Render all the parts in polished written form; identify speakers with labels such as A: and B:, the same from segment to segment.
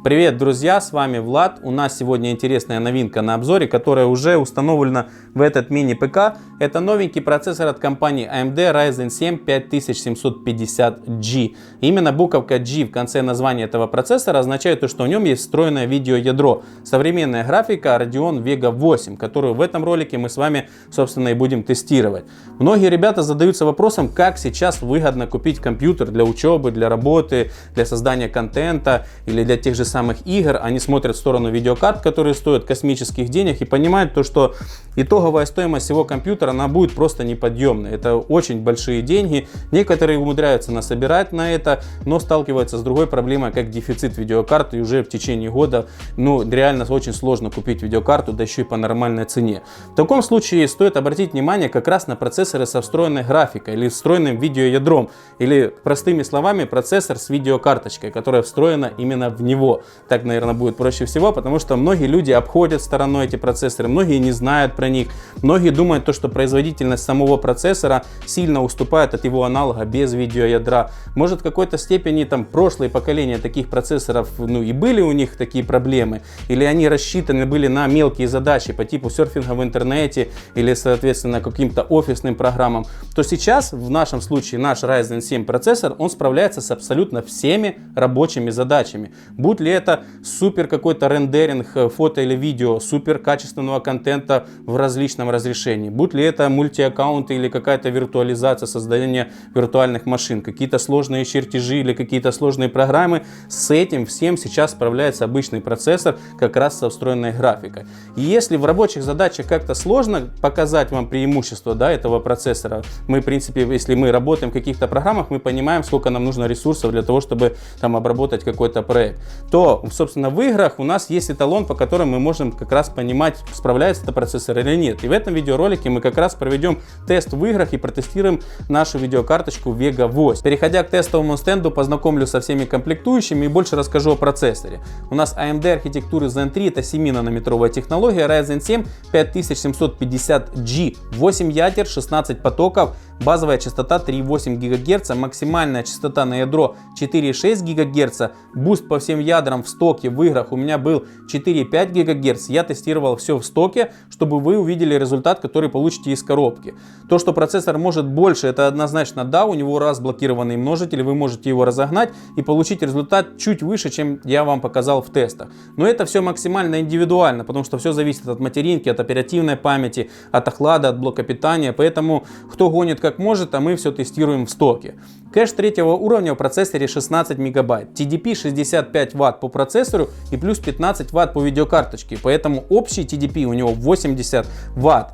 A: Привет, друзья, с вами Влад. У нас сегодня интересная новинка на обзоре, которая уже установлена в этот мини-ПК. Это новенький процессор от компании AMD Ryzen 7 5750G. Именно буковка G в конце названия этого процессора означает то, что в нем есть встроенное видеоядро. Современная графика Radeon Vega 8, которую в этом ролике мы с вами, собственно, и будем тестировать. Многие ребята задаются вопросом, как сейчас выгодно купить компьютер для учебы, для работы, для создания контента или для тех же самых игр. Они смотрят в сторону видеокарт, которые стоят космических денег, и понимают то, что итоговая стоимость всего компьютера она будет просто неподъемной. Это очень большие деньги. Некоторые умудряются насобирать на это, но сталкиваются с другой проблемой, как дефицит видеокарт, и уже в течение года реально очень сложно купить видеокарту, да еще и по нормальной цене. В таком случае стоит обратить внимание как раз на процессоры со встроенной графикой или встроенным видеоядром, или простыми словами процессор с видеокарточкой, которая встроена именно в него. Так, наверное, будет проще всего, потому что многие люди обходят стороной эти процессоры, многие не знают про них, многие думают, что производительность самого процессора сильно уступает от его аналога без видеоядра. Может, в какой-то степени прошлые поколения таких процессоров, и были у них такие проблемы, или они рассчитаны были на мелкие задачи по типу серфинга в интернете или, соответственно, каким-то офисным программам, то сейчас, в нашем случае, наш Ryzen 7 процессор, он справляется с абсолютно всеми рабочими задачами. Будь ли это супер какой-то рендеринг фото или видео, супер качественного контента в различном разрешении, будь ли это мультиаккаунты или какая-то виртуализация, создание виртуальных машин, какие-то сложные чертежи или какие-то сложные программы, с этим всем сейчас справляется обычный процессор как раз со встроенной графикой. И если в рабочих задачах как-то сложно показать вам преимущество этого процессора, мы, в принципе, если мы работаем в каких-то программах, мы понимаем, сколько нам нужно ресурсов для того, чтобы обработать какой-то проект, то, собственно, в играх у нас есть эталон, по которому мы можем как раз понимать, справляется это процессор или нет. И в этом видеоролике мы как раз проведем тест в играх и протестируем нашу видеокарточку Vega 8. Переходя к тестовому стенду, познакомлю со всеми комплектующими и больше расскажу о процессоре. У нас AMD архитектуры Zen 3, это 7-нанометровая технология, Ryzen 7 5750G, 8 ядер, 16 потоков, базовая частота 3,8 ГГц, максимальная частота на ядро 4,6 ГГц, буст по всем ядрам в стоке в играх у меня был 4,5 ГГц. Я тестировал все в стоке, чтобы вы увидели результат, который получите из коробки. То, что процессор может больше, это однозначно да, у него разблокированный множитель, вы можете его разогнать и получить результат чуть выше, чем я вам показал в тестах. Но это все максимально индивидуально, потому что все зависит от материнки, от оперативной памяти, от охлада, от блока питания, поэтому кто гонит как может, а мы все тестируем в стоке. Кэш третьего уровня в процессоре 16 мегабайт, TDP 65 Вт по процессору и плюс 15 Вт по видеокарточке, поэтому общий TDP у него 80 Вт.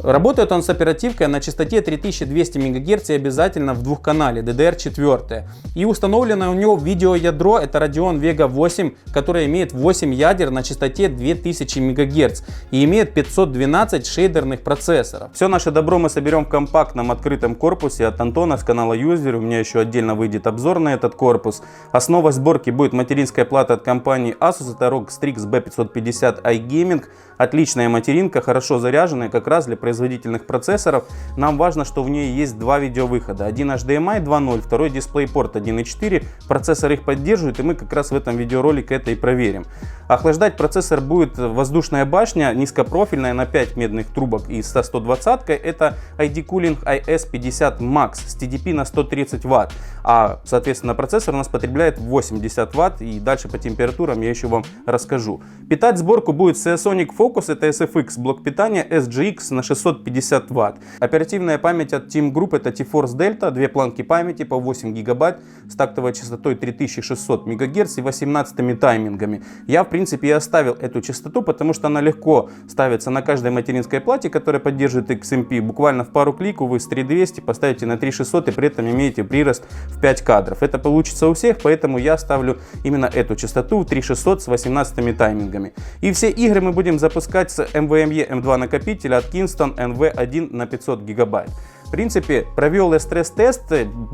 A: Работает он с оперативкой на частоте 3200 МГц и обязательно в двухканале DDR4. И установлено у него видеоядро, это Radeon Vega 8, которое имеет 8 ядер на частоте 2000 МГц и имеет 512 шейдерных процессоров. Все наше добро мы соберем в компактном открытом корпусе от Антона с канала User. У меня еще отдельно выйдет обзор на этот корпус. Основой сборки будет материнская плата от компании Asus, это ROG Strix B550 iGaming. Отличная материнка, хорошо заряженная как раз для производительных процессоров. Нам важно, что в ней есть два видеовыхода. Один HDMI 2.0, второй DisplayPort 1.4. Процессор их поддерживает, и мы как раз в этом видеоролике это и проверим. Охлаждать процессор будет воздушная башня, низкопрофильная на 5 медных трубок и со 120-кой. Это ID Cooling IS50 Max с TDP на 130 Вт. А, соответственно, процессор у нас потребляет 80 Вт, и дальше по температурам я еще вам расскажу. Питать сборку будет Seasonic Focus, это SFX, блок питания SGX на 650 Вт. Оперативная память от Team Group, это T-Force Delta, две планки памяти по 8 ГБ с тактовой частотой 3600 МГц и 18 таймингами. Я, в принципе, и оставил эту частоту, потому что она легко ставится на каждой материнской плате, которая поддерживает XMP. Буквально в пару кликов вы с 3200 поставите на 3600 и при этом имеете прирост в 5 кадров. Это получится у всех, поэтому я ставлю именно эту частоту 3600 с 18 таймингами. И все игры мы будем запускать с NVMe M2 накопителя от Kingston NV1 на 500 ГБ. В принципе, провел я стресс-тест,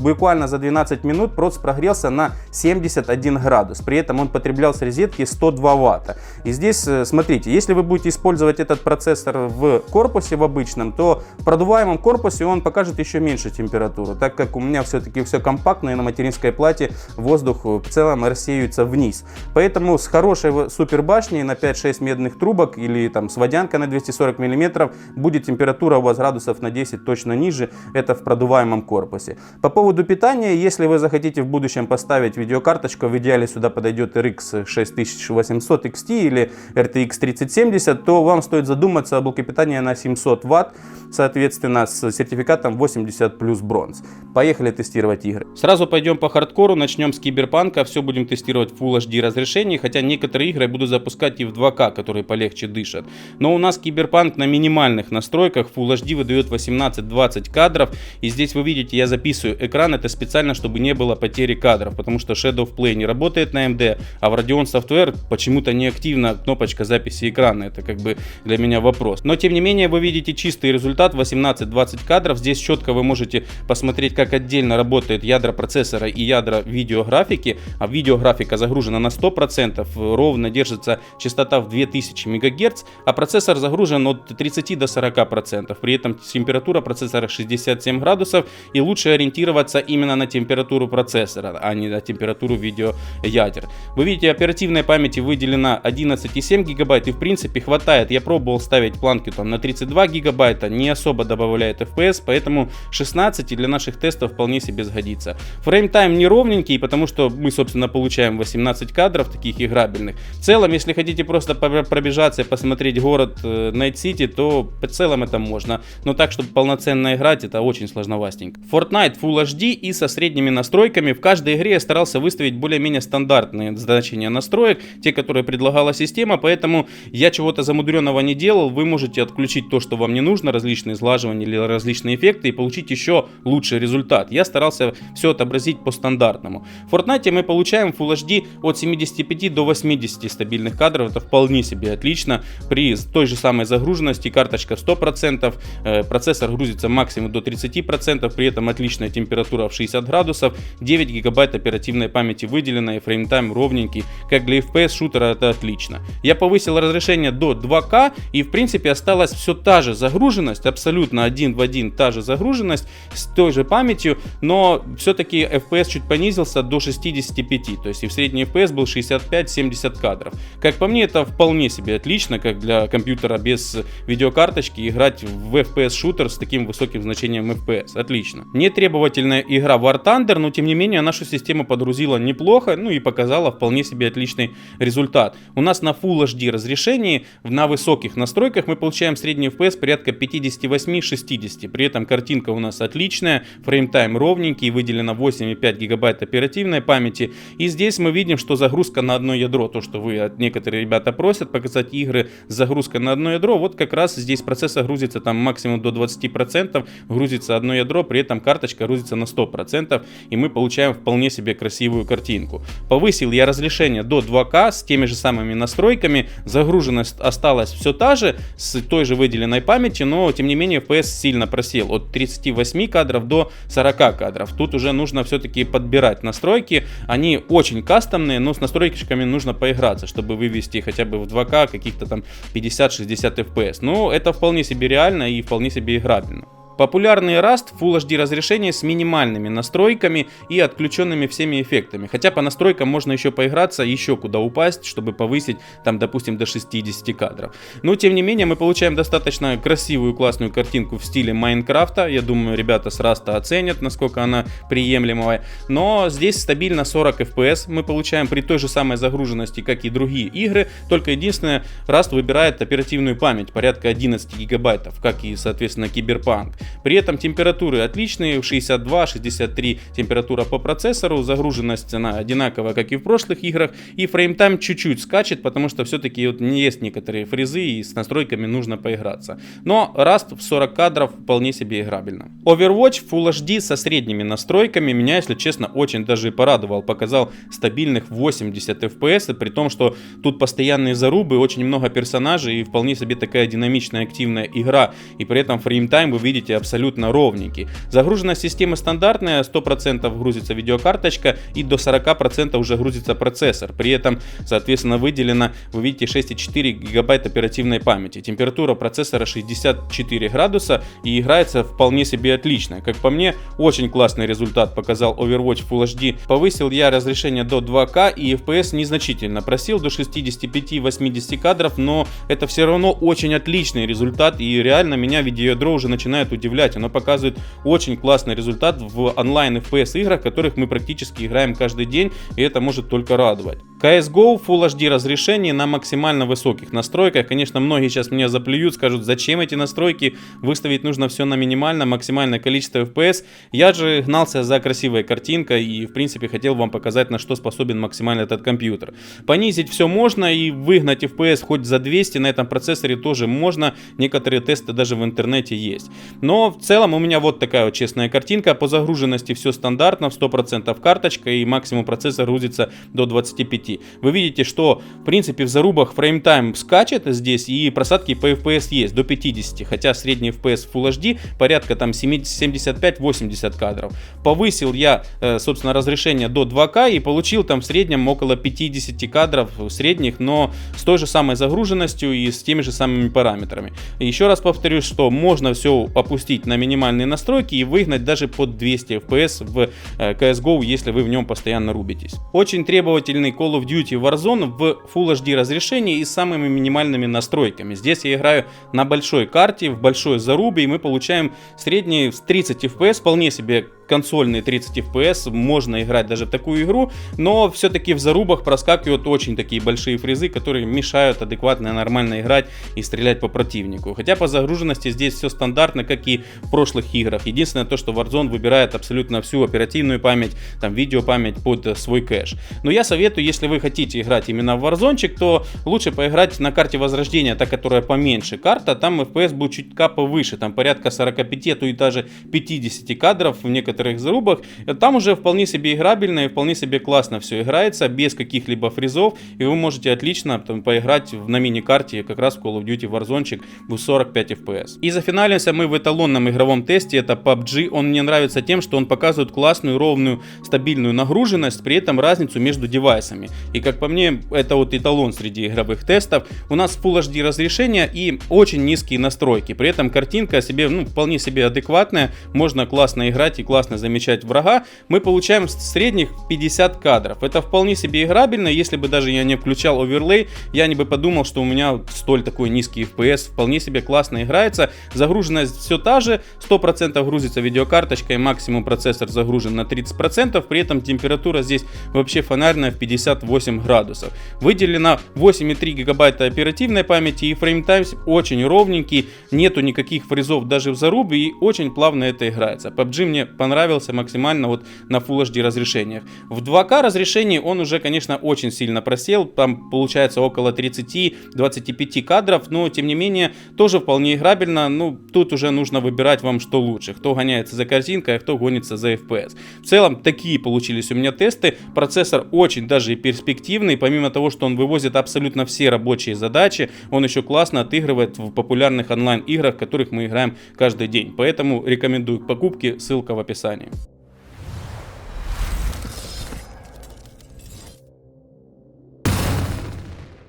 A: буквально за 12 минут проц прогрелся на 71 градус. При этом он потреблял с розетки 102 ватта. И здесь, смотрите, если вы будете использовать этот процессор в корпусе в обычном, то в продуваемом корпусе он покажет еще меньше температуру, так как у меня все-таки все компактно, и на материнской плате воздух в целом рассеивается вниз. Поэтому с хорошей супер башней на 5-6 медных трубок или там с водянкой на 240 мм будет температура у вас градусов на 10 точно ниже, это в продуваемом корпусе. По поводу питания, если вы захотите в будущем поставить видеокарточку, в идеале сюда подойдет RX 6800 XT или RTX 3070, то вам стоит задуматься о блоке питания на 700 Вт, соответственно с сертификатом 80 плюс бронз. Поехали тестировать игры. Сразу пойдем по хардкору, начнем с Киберпанка, все будем тестировать в Full HD разрешении, хотя некоторые игры я буду запускать и в 2К, которые полегче дышат. Но у нас Киберпанк на минимальных настройках Full HD выдает 18-20 кадров, и здесь вы видите, я записываю экран, это специально, чтобы не было потери кадров, потому что Shadow of Play не работает на AMD, а в Radeon Software почему-то неактивна кнопочка записи экрана, это как бы для меня вопрос. Но тем не менее вы видите чистый результат 18-20 кадров, здесь четко вы можете посмотреть, как отдельно работают ядра процессора и ядра видеографики, а видеографика загружена на 100%, ровно держится частота в 2000 МГц, а процессор загружен от 30 до 40%, при этом температура процессора 67 градусов, и лучше ориентироваться именно на температуру процессора, а не на температуру видеоядер. Вы видите, оперативной памяти выделено 11,7 гигабайт, и в принципе хватает. Я пробовал ставить планки там на 32 гигабайта, не особо добавляет FPS, поэтому 16 для наших тестов вполне себе сгодится. Фреймтайм неровненький, потому что мы, собственно, получаем 18 кадров таких играбельных. В целом, если хотите просто пробежаться и посмотреть город Night City, то в целом это можно, но так, чтобы полноценно играть, это очень сложновастенько. Fortnite Full HD и со средними настройками. В каждой игре я старался выставить более-менее стандартные значения настроек, те, которые предлагала система, поэтому я чего-то замудренного не делал. Вы можете отключить то, что вам не нужно, различные сглаживания или различные эффекты, и получить еще лучший результат. Я старался все отобразить по стандартному. В Fortnite мы получаем Full HD от 75 до 80 стабильных кадров, это вполне себе отлично. При той же самой загруженности карточка 100%, процессор грузится максимум до 30%, при этом отличная температура в 60 градусов, 9 гигабайт оперативной памяти выделено и фреймтайм ровненький, как для FPS шутера это отлично. Я повысил разрешение до 2К, и в принципе осталась все та же загруженность, абсолютно один в один та же загруженность с той же памятью, но все-таки FPS чуть понизился до 65, то есть и в средний FPS был 65-70 кадров. Как по мне, это вполне себе отлично, как для компьютера без видеокарточки играть в FPS шутер с таким высоким значением FPS. Отлично. Нетребовательная игра War Thunder, но тем не менее нашу систему подгрузила неплохо, ну и показала вполне себе отличный результат. У нас на Full HD разрешении, на высоких настройках мы получаем средний FPS порядка 58-60. При этом картинка у нас отличная, фреймтайм ровненький, выделено 8,5 гигабайт оперативной памяти. И здесь мы видим, что загрузка на одно ядро, то что вы, некоторые ребята просят показать игры с загрузкой на одно ядро, вот как раз здесь процессор грузится там максимум до 20%, грузится одно ядро, при этом карточка грузится на 100%, и мы получаем вполне себе красивую картинку. Повысил я разрешение до 2К с теми же самыми настройками, загруженность осталась все та же, с той же выделенной памятью, но тем не менее FPS сильно просел от 38 кадров до 40 кадров. Тут уже нужно все-таки подбирать настройки, они очень кастомные, но с настройками нужно поиграться, чтобы вывести хотя бы в 2К каких-то там 50-60 FPS. Но это вполне себе реально и вполне себе играбельно. Популярный Rust Full HD разрешение с минимальными настройками и отключенными всеми эффектами. Хотя по настройкам можно еще поиграться, еще куда упасть, чтобы повысить там, допустим, до 60 кадров. Но тем не менее мы получаем достаточно красивую классную картинку в стиле Майнкрафта. Я думаю, ребята с Rust оценят, насколько она приемлемая. Но здесь стабильно 40 FPS мы получаем при той же самой загруженности, как и другие игры. Только единственное, Rust выбирает оперативную память порядка 11 гигабайтов, как и соответственно Киберпанк. При этом температуры отличные, 62-63 температура по процессору, загруженность она одинаковая, как и в прошлых играх, и фреймтайм чуть-чуть скачет, потому что все-таки вот не есть некоторые фризы и с настройками нужно поиграться. Но Rust в 40 кадров вполне себе играбельно. Overwatch Full HD со средними настройками меня, если честно, очень даже порадовал, показал стабильных 80 FPS, при том, что тут постоянные зарубы, очень много персонажей и вполне себе такая динамичная активная игра, и при этом фреймтайм вы видите абсолютно ровненький. Загруженность системы стандартная, 100% грузится видеокарточка и до 40% уже грузится процессор. При этом, соответственно, выделено, вы видите, 6,4 гигабайт оперативной памяти. Температура процессора 64 градуса и играется вполне себе отлично. Как по мне, очень классный результат показал Overwatch Full HD. Повысил я разрешение до 2К и FPS незначительно просил до 65-80 кадров, но это все равно очень отличный результат, и реально меня видеоядро уже начинает удивлять. Оно показывает очень классный результат в онлайн FPS играх, в которых мы практически играем каждый день, и это может только радовать. CSGO Full HD разрешение на максимально высоких настройках. Конечно, многие сейчас меня заплюют, скажут, зачем эти настройки, выставить нужно все на минимальном, максимальное количество FPS. Я же гнался за красивой картинкой и в принципе хотел вам показать, на что способен максимально этот компьютер. Понизить все можно и выгнать FPS хоть за 200 на этом процессоре тоже можно. Некоторые тесты даже в интернете есть. Но в целом у меня вот такая вот честная картинка. По загруженности все стандартно, 100% карточка и максимум процессор грузится до 25. Вы видите, что в принципе в зарубах фреймтайм скачет здесь и просадки по FPS есть до 50, хотя средний FPS Full HD порядка там 75-80 кадров. Повысил я, собственно, разрешение до 2К и получил там в среднем около 50 кадров средних, но с той же самой загруженностью и с теми же самыми параметрами. И еще раз повторюсь, что можно все опустить на минимальные настройки и выгнать даже под 200 FPS в CSGO, если вы в нем постоянно рубитесь. Очень требовательный Call of Duty Warzone в Full HD разрешении и с самыми минимальными настройками. Здесь я играю на большой карте, в большой зарубе, и мы получаем средний 30 FPS, вполне себе консольные 30 FPS, можно играть даже в такую игру, но все-таки в зарубах проскакивают очень такие большие фризы, которые мешают адекватно и нормально играть и стрелять по противнику. Хотя по загруженности здесь все стандартно, как и в прошлых играх. Единственное то, что Warzone выбирает абсолютно всю оперативную память, там видеопамять под свой кэш. Но я советую, если вы хотите играть именно в Warzone, то лучше поиграть на карте Возрождения, та, которая поменьше карта, там FPS будет чуть-чуть повыше, там порядка 45, а то и даже 50 кадров в некоторых зарубах. Там уже вполне себе играбельно и вполне себе классно все играется, без каких-либо фризов, и вы можете отлично там поиграть на мини-карте как раз в Call of Duty Warzone в 45 FPS. И зафиналимся мы в эталонном игровом тесте, это PUBG. Он мне нравится тем, что он показывает классную, ровную, стабильную нагруженность, при этом разницу между девайсами. И как по мне, это вот эталон среди игровых тестов. У нас Full HD разрешение и очень низкие настройки, при этом картинка себе, вполне себе адекватная, можно классно играть и классно замечать врага. Мы получаем средних 50 кадров. Это вполне себе играбельно. Если бы даже я не включал оверлей, я не бы подумал, что у меня столь такой низкий FPS. Вполне себе классно играется. Загруженность все та же. 100% грузится видеокарточка и максимум процессор загружен на 30%. При этом температура здесь вообще фонарная в 58 градусов. Выделено 8,3 гигабайта оперативной памяти и фреймтайм очень ровненький. Нету никаких фризов даже в зарубе и очень плавно это играется. PUBG мне понравился максимально вот на Full HD разрешениях. В 2К разрешении он уже, конечно, очень сильно просел, там получается около 30-25 кадров, но тем не менее тоже вполне играбельно. Тут уже нужно выбирать вам, что лучше, кто гоняется за картинкой, а кто гонится за FPS. В целом такие получились у меня тесты. Процессор очень даже и перспективный, помимо того, что он вывозит абсолютно все рабочие задачи, он еще классно отыгрывает в популярных онлайн играх, в которых мы играем каждый день. Поэтому рекомендую к покупке, ссылка в описании.